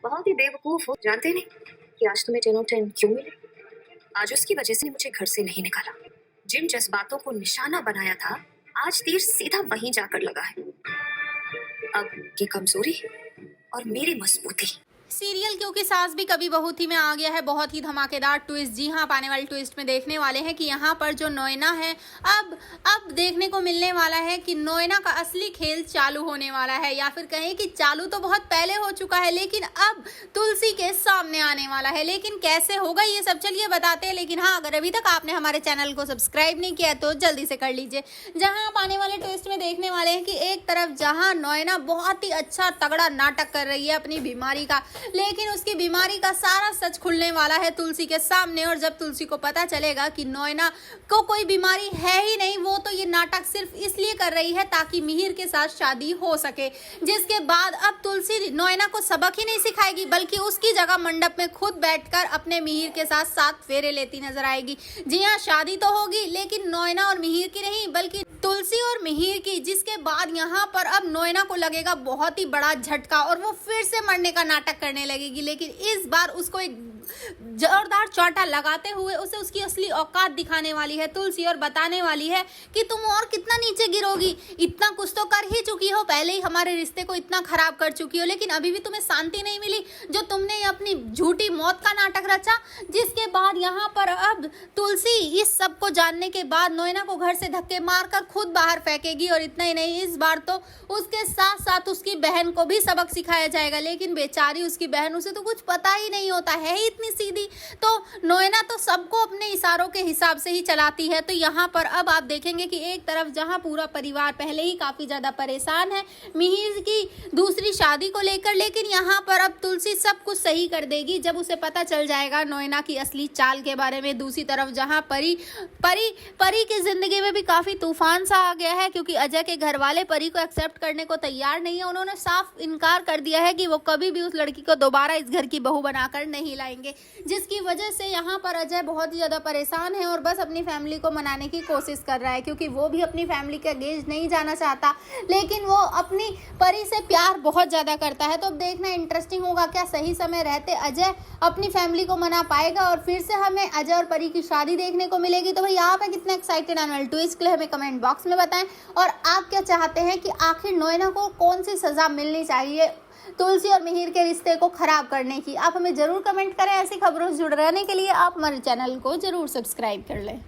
बहुत ही बेवकूफ हो, जानते नहीं कि आज तुम्हें 10 और 10 क्यों मिले? आज उसकी वजह से मुझे घर से नहीं निकाला। जिन जज्बातों को निशाना बनाया था, आज तीर सीधा वहीं जाकर लगा है। अब ये कमजोरी और मेरी मजबूती। सीरियल क्योंकि सास भी कभी बहू थी में आ गया है बहुत ही धमाकेदार ट्विस्ट। जी हाँ, आने वाले ट्विस्ट में देखने वाले हैं कि यहाँ पर जो नोएना है अब देखने को मिलने वाला है कि नोएना का असली खेल चालू होने वाला है, या फिर कहें कि चालू तो बहुत पहले हो चुका है लेकिन अब तुलसी के सामने आने वाला है। लेकिन कैसे होगा ये सब चलिए बताते हैं। लेकिन हाँ, अगर अभी तक आपने हमारे चैनल को सब्सक्राइब नहीं किया तो जल्दी से कर लीजिए। जहाँ आप आने वाले ट्विस्ट में देखने वाले हैं कि एक तरफ जहाँ नोएना बहुत ही अच्छा तगड़ा नाटक कर रही है अपनी बीमारी का, लेकिन उसकी बीमारी का सारा सच खुलने वाला है तुलसी के सामने। और जब तुलसी को पता चलेगा कि नोएना को कोई बीमारी है ही नहीं, वो तो ये नाटक सिर्फ इसलिए कर रही है ताकि मिहिर के साथ शादी हो सके, जिसके बाद अब तुलसी नोएना को सबक ही नहीं सिखाएगी बल्कि उसकी जगह मंडप में खुद बैठकर अपने मिहिर के साथ 7 फेरे लेती नजर आएगी। जी हाँ, शादी तो होगी लेकिन नोएना और मिहिर की नहीं बल्कि तुलसी और मिहिर की, जिसके बाद यहाँ पर अब नोएना को लगेगा बहुत ही बड़ा झटका और वो फिर से मरने का नाटक करने लगेगी। लेकिन इस बार उसको एक जोरदार चौंटा लगाते हुए उसे उसकी असली औकात दिखाने वाली है तुलसी और बताने वाली है कि तुम और कितना नीचे गिरोगी। इतना कुछ तो कर ही चुकी हो, पहले ही हमारे रिश्ते को इतना खराब कर चुकी हो, लेकिन अभी भी तुम्हें शांति नहीं मिली जो तुमने अपनी झूठी मौत का नाटक रचा। जिसके बाद यहाँ पर अब तुलसी इस सब को जानने के बाद नोएना को घर से धक्के मारकर खुद बाहर फेंकेगी। और इतना ही नहीं, इस बार तो उसके साथ साथ उसकी बहन को भी सबक सिखाया जाएगा। लेकिन बेचारी उसकी बहन, उसे तो कुछ पता ही नहीं होता है ही इतनी सीधी। तो नोएना तो सबको अपने इशारों के हिसाब से ही चलाती है। तो यहाँ पर अब आप देखेंगे कि एक तरफ जहाँ पूरा परिवार पहले ही काफी ज्यादा परेशान है मिहिर की दूसरी शादी को लेकर, लेकिन यहाँ पर अब तुलसी सब कुछ सही कर देगी जब उसे पता चल जाएगा नोएना की असली चाल के बारे में। दूसरी तरफ जहाँ परी की जिंदगी में भी काफी तूफान सा आ गया है, क्योंकि अजय के घर वाले परी को एक्सेप्ट करने को तैयार नहीं है। उन्होंने साफ इनकार कर दिया है कि वो कभी भी उस लड़की को दोबारा इस घर की बहू बनाकर नहीं लाएंगे, जिसकी वजह से यहाँ पर अजय बहुत ही ज्यादा परेशान है और बस अपनी फैमिली को मनाने की कोशिश कर रहा है, क्योंकि वो भी अपनी फैमिली के अगेंस्ट नहीं जाना चाहता, लेकिन वो अपनी परी से प्यार बहुत ज्यादा करता है। तो अब देखना इंटरेस्टिंग होगा, क्या सही समय रहते अजय अपनी फैमिली को मना पाएगा और फिर से हमें अजय और परी की शादी देखने को मिलेगी। तो भाई आप कितने एक्साइटेड आने वाले ट्विस्ट के लिए हमें कमेंट बॉक्स में बताएं, और आप क्या चाहते हैं कि आखिर नोएना को कौन सी सजा मिलनी चाहिए तुलसी और मिहिर के रिश्ते को खराब करने की। आप हमें जरूर कमेंट करें। ऐसी खबरों से जुड़े रहने के लिए आप हमारे चैनल को जरूर सब्सक्राइब कर लें।